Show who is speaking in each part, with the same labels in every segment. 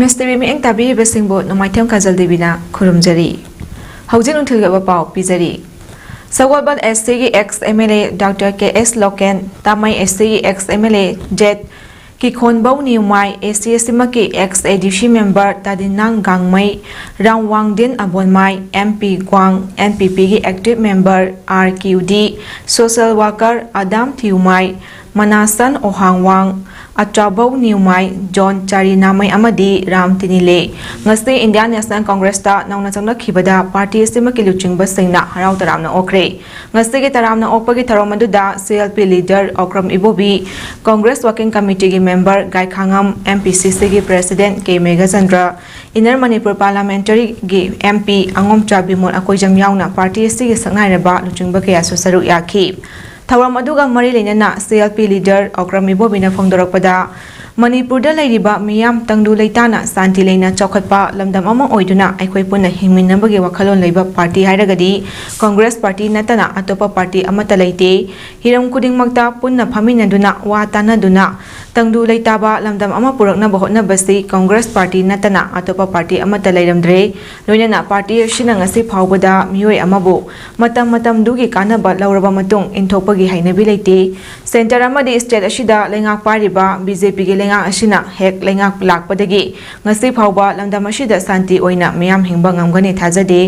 Speaker 1: MSTV mi eng tabi besingbo nomaithem kajal debina khurumjari haujin unthilgaba pau pijari Sawalbat SC ki ex MLA Dr. KS Loken Tamai SC ki ex MLA Jet ki khonbau niumai ACSM ki ex ADC member Tadinang Gangmai Rangwangdin Abonmai MP Gwang NPP ki active member RQD social worker Adam Thiumai Manasan Ohangwang Achabau Niumai John Charinamai Amadi Ram Tinile ngasi Indian National Congress ta nauna changna khibada party sima ki luchingba singna harau taramna okre ngasi ki taramna okpagi tharomaduda CLP leader Okram Ibobi Congress Working Committee ki member Gai Khangam MPCC ki president K Megachandra Inner Manipur Parliamentary ki MP Angom Chabimon Akoijam yauna party si ki sangairaba luchingba kaya susaru yakhi Thawram aduga mari leinana CLP leader Okram Ibobina phongdorakpada Manipurda leiriba miyam tangdu leitana santi leina chokhatpa lamdam ama oiduna aikhoi punna hingminnabagi wakhalon leiba party hairagadi Congress party natana atopa party amata leite hiram kudingmakta punna phaminaduna wa tanaduna tangdu leitaba lamdam ama purakna bahotna basi Congress party natana atopa party amata leiramdre loinana party shina ngasi phawbada mioi amabu matam dugi kanaba lauraba matung inthopagi hainabi leite center amadi state ashida lengak pariba BJP gi lenga asina hek lenga lakpadagi ngasi phawba lamdam ashida santi oina miyam hingba ngamgani thajade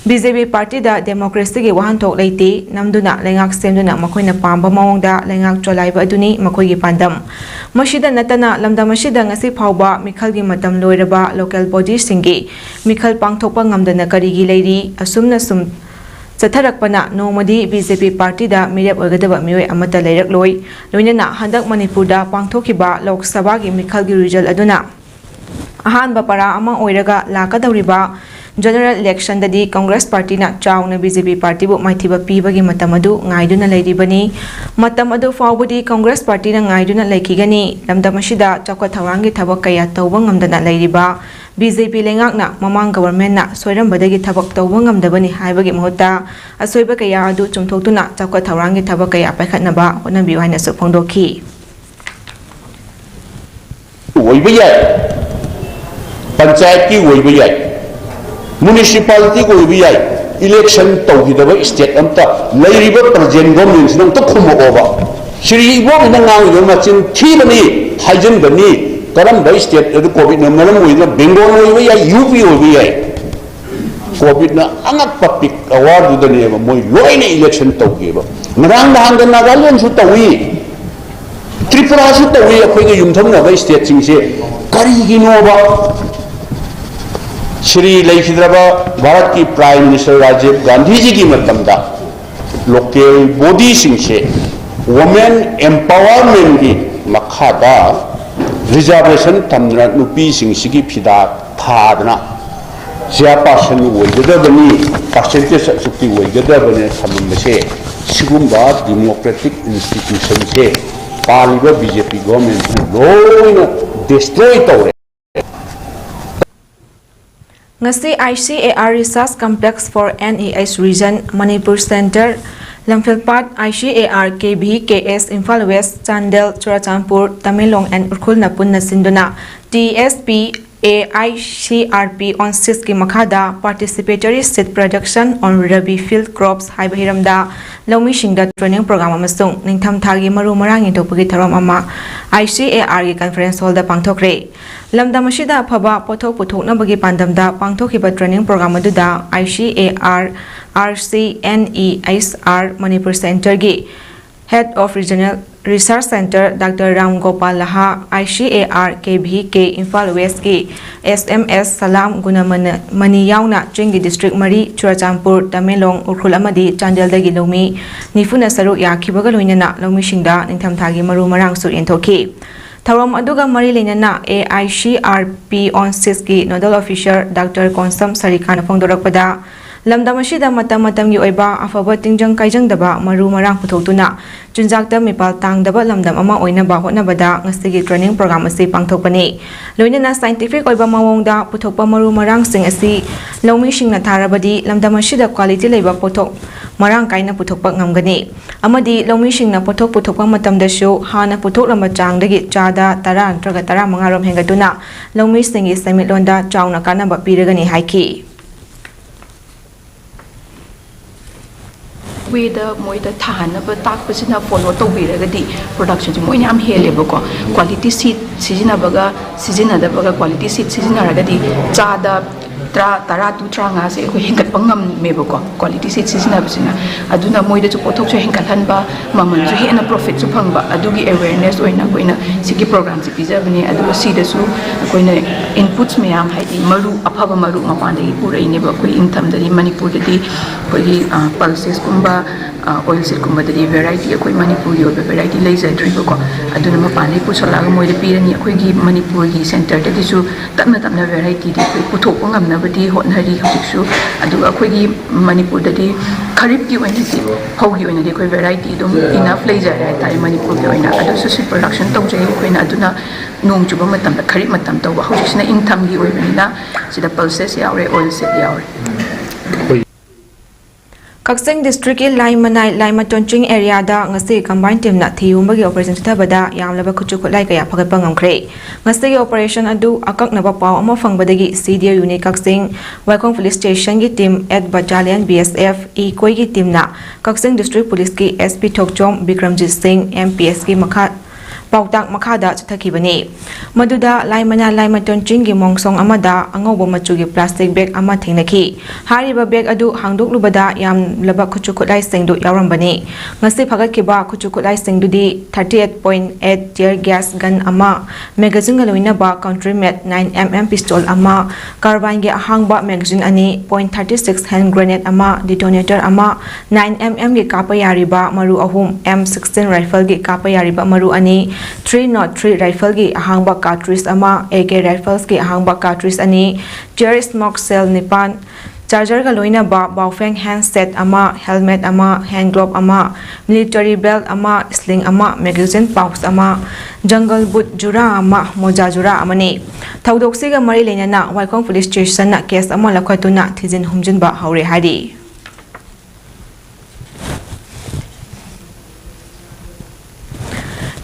Speaker 1: BJP party da democracy gi wahanthok leite namduna lengak semduna makoina pamba mawongda lengak cholaiba aduni makoi gi pandam mashida natana lamdam ashida ngasi phawba mikhal gi matam loiraba local body singi mikhal pangthokpa ngamdana karigi leiri asumna sum Chatharakpana nomadi BJP party da mirep oigadaba mioi amata leirak loi loinana handak Manipur da pangthokhiba Lok Sabha gi mikhal gi result aduna ahanba para ama oiraga lakadawriba general election dadi Congress party na chawna BJP party bu maithiba pibagi matamadu ngaiduna leiribani matamadu fawbudi Congress party na ngaiduna leikigani lamdamashida chakwa thawangi thabak kaya tawba ngamdana leiriba BJP lengakna mamang government na soirambadagi thabak tawba ngamdabani haibagi mahutta asoiba kaya adu chumthoktuna chakwa thawangi thabak kaya paikhatnaba honabiu haina su phongdokhi
Speaker 2: oiba yai panchayat ki oiba yai municipality ko oiba yai election tawhidaba state amta leiriba present government sinang to khumo oba shri ibo na ngawi machin thibani haijanbani Karam by state the COVID na malam mo na Bengal mo ya UP o ya COVID na angak papik award do niya mo loy na election tawgi ba marang bahang na Nagaland su tawi Tripura su tawi akoy ga yumtham na by state singse kari gino ba Shri Laikhidraba Bharat ki Prime Minister Rajiv Gandhi ji ki matamda local body singse women empowerment ki makhada reservation tamna nupi singsigi phida thadna sia person woigadabani percentage sukti woigadabani thamambase sigumba democratic institution se paliba BJP government loina destroy tawre
Speaker 1: ngasi ICAR Research Complex for NES Region Manipur Center Lamphilpat ICAR KB KS Imphal West Chandel Churachandpur Tamenglong and Urkhul Napunna Sinduna TSP AICRP on 6 ki makhada participatory seed production on rabi field crops haibahiramda laumi shingda training program amasung ningtham thagi maru marang intopagi tharom ama ICAR gi conference hall da pangthokre lamdam ashida phaba pothok puthoknabagi pandamda pangthokhiba training program aduda ICAR RCNESR Manipur Center gi Head of Regional Research Center Dr. Ram Gopal Laha ICAR KBK Imphal West ki SMS Salam Gunamani yauna Chingi District Mari Churachandpur Tamenglong Urkhul amadi Chandel dagi lomi nifuna saru yakhibaga loinana lomi shingda ningtham thagi maru marang sur intokhi Thawram aduga mari leinana AICRP on 6 ki Nodal Officer Dr. Konsam Sarikana phongdorakpada lamdam ashida matam gi oiba afaba tingjang kaijang daba maru marang puthoktuna chunjakta mipal tangdaba lamdam ama oina ba hotnabada ngasigi training program asi pangthokpani loinana scientific oiba mawongda puthokpa maru marang sing asi lomi singna tharabadi lamdam ashida quality leiba pothok marang kaina puthokpa ngamgani amadi lawmisingna pothok puthokpa matamdasu hana puthoklamma changdagi chada 10 ntraga 15 rom hengaduna lawmisingi semitlonda chauna kanaba piragani haiki
Speaker 3: वेदा मोइदा थानब ताकपसिना follow तौबिरगदी production से मोइना am हेलेबको quality seed सिजिनाबगा सिजिनादबगा क्वालिटी सीट सिजिनारगदी चादा तरा तु ट्रांगा से को हेंगतपा ngamमेबको क्वालिटी सीट सिजिनाबसिना अदुना मोइदा जो पोथोक जो हेंगतहनबा ममन जो हेना प्रॉफिट जो फंगबा अदुगी अवेयरनेस ओइना कोइना सिगी प्रोग्राम से पिजाबने अदु सीदसु कोइना इनपुट्स मयाम हाइदि मरु अफाबा मरु मपानदगी पुरैनेबा कोइ इंथमदरी मणिपुरददी कोइ पल्सेस कुंबा ऑयल सीड कुंबददी वेराइटी कोइ मणिपुरी ओबे वेराइटी लेजद्रिबको अदुना मपानदगी पुसलागा मोइदा पिरनी कोइगी मणिपुरगी सेंटरददिसु तमना तमना वेराइटी दि कोइ पुथोक ngamnabadi hotnari hojiksu aduga koigi manipurdadi kharip ki oinati hogi oinati koi variety dum enough leijara tai manipur ki oina adu su production tawjai koina aduna nong chuba matam da kharip matam tawba hojisna income gi oibina sida pulses yaure oil seed yaure
Speaker 1: Kaksing district in Laimatonching area da ngasi combined team na thiyumbagi operation thabada yamlaba khuchu khulai kaya phagatpa ngamkhre ngasi operation adu akak naba paw ama fangbadagi CDO unit Kaksing Waikong police station gi team at battalion BSF e koi gi team na Kaksing district police ki SP Thokchom Bikramjit Singh MPS ki makha pautak makhada chuthakibani maduda Laimatonching gi mongsong amada angobo machugi plastic bag ama thingnaki hariba bag adu hangdoklubada yam laba khuchu khulai sengdu yaurambani ngasi phagatkiba khuchu khulai sengdudi 38.8 tear gas gun ama magazine aloina ba countrymet 9mm pistol ama carbine gi ahangba magazine ani .36 hand grenade ama detonator ama 9mm gi kapayari ba maru ahum M16 rifle gi kapayari ba maru ani 303 rifle gi ahangba cartridge ama AK rifles gi ahangba cartridge ani tear smoke cell nipan charger ga loina ba baofeng handset ama helmet ama hand glove ama military belt ama sling ama magazine pouch ama jungle boot jura ama moja jura amani thaudok siga mari lenana Waikong police station na case ama lakhatuna thijin humjin ba haure hari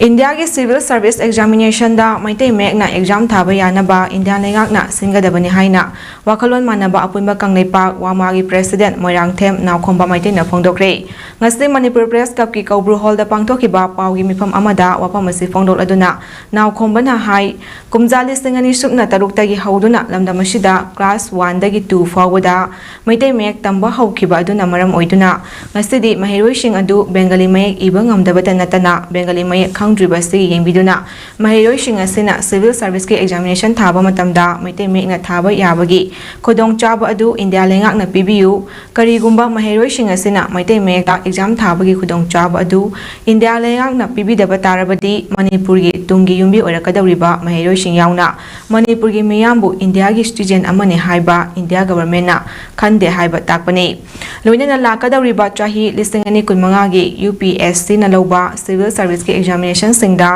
Speaker 1: India ki civil service examination da maitei mek na exam thaba yana ba India lengak na singadabani haina wakalon manaba apunba kanglei pak wama gi president Moirang Them nawkhomba maitei na phongdokre ngasi Manipur press cup ki Kaubru hall da pangthoki ba pawgi mifam amada wapamasi phongdol aduna nawkhomba na hai kumjali singani sukna taruk tagi hauduna lamdamasida class 1 dagi 2 fawada maitei mek tamba haukiba aduna maram oiduna ngasi di mahiroi sing adu Bengali mayek ibang amdabata natana Bengali mayek Dribasi yengbiduna mahiroi sing asina civil service ki examination thaba matamda maitei mek na thaba yabagi khodong chaba adu India lengak na pibiu karigumba mahiroi sing asina maitei mek ta exam thabagi khodong chaba adu India lengak na pibidaba tarabadi Manipur gi tungi yumbi orakadawriba mahiroi sing yauna Manipur gi miyambu India gi student amane haiba India government na khande haiba takpani loina na lakadawriba chahi listing ani kunmanga gi UPSC na loba civil service ki examination singda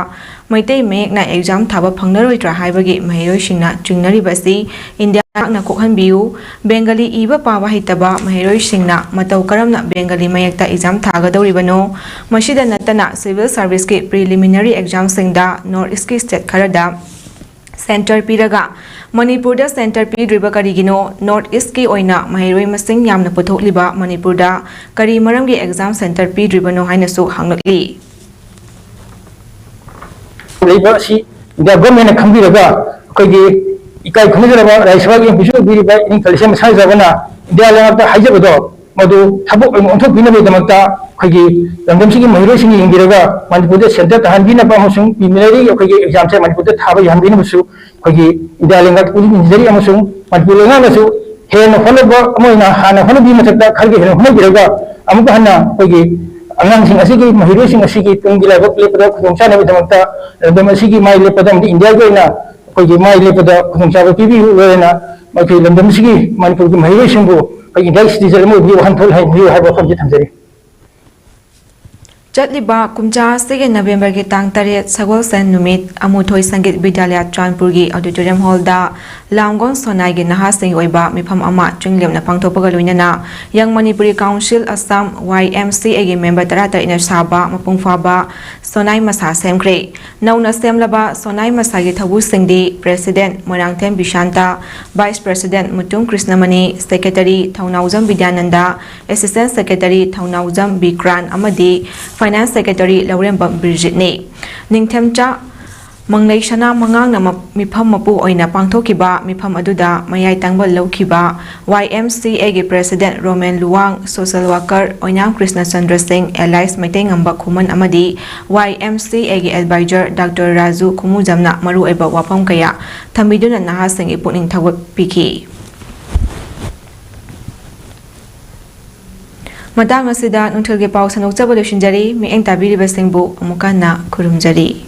Speaker 1: maitei mek na exam thaba phangnaroitra haibagi mahiroi singna chingnaribasi India na kokhanbiu Bengali iba pawa hitaba mahiroi singna matau karamna Bengali mayekta exam thagadawribano masida natana civil service ki preliminary exam singda North East ki state kharada center piraga Manipur da center pidriba karigino North East ki oina mahiroi masing yamna puthokliba Manipur da kari maramgi exam center pidribano haina su hanglakli
Speaker 4: Labor si the government khambiraga koigi ikai khunjaba raiswagi bisu biriba in kalsem saizabana india lengta haijabado madu thabuk onthok binabe damakta koigi langdamsigi mahiroi singi ingiraga Manipur de center tahanbina pa musung preliminary koigi exam se Manipur de thaba yambina musu koigi india lengta kuli injari amusung Manipur lenga nasu hen honoba amoina hana honobi matakta kharge hen honobiraga amuka hana koigi angang sing asigi mahiroi sing asigi tunggi labak lepada khungsa nabi damakta lam asigi mai lepada India go na koigi mai lepada khungsa ba pibi na mai lam sigi Manipur gi mahiroi sing go koigi India citizen mo bi han thol hai bi ha ba kham ji thamjari
Speaker 1: Jatliba Kumja Sege November ki tang taret Sagol Sen Numit Amuthoi Sangit Vidyalaya Tranpurgi Auditorium Hall da Lamgong Sonai gi Naha Sing Oiba Mifam Ama Chunglem na Pangthopaga Luinana Yang Manipuri Council Assam YMCA gi member Tarata ina Saba Mapungfaba Sonai Masa Semkre Nauna Semlaba Sonai Masa gi Thabu Singdi President Morangthem Bishanta Vice President Mutum Krishnamani Secretary Thaunauzam Vidyananda Assistant Secretary Thaunauzam Bikran Amadi Finance Secretary Laurembam Bridget Ne Ningthemcha Manglei Shana Mangang na mifam mapu oina pangthokiba mifam aduda mayai tangbal laukiba YMCA gi President Roman Luwang Social Worker Oinam Krishna Chandra Singh Allies Maiteng Ngamba Khuman amadi YMCA gi Advisor Dr. Raju Kumujamna maru eba wapam kaya thamiduna naha sing ipukning thawat piki Madang asida nungthil ge pau sanok chabalo shinjari mi eng tabiri basingbu amukana kurumjari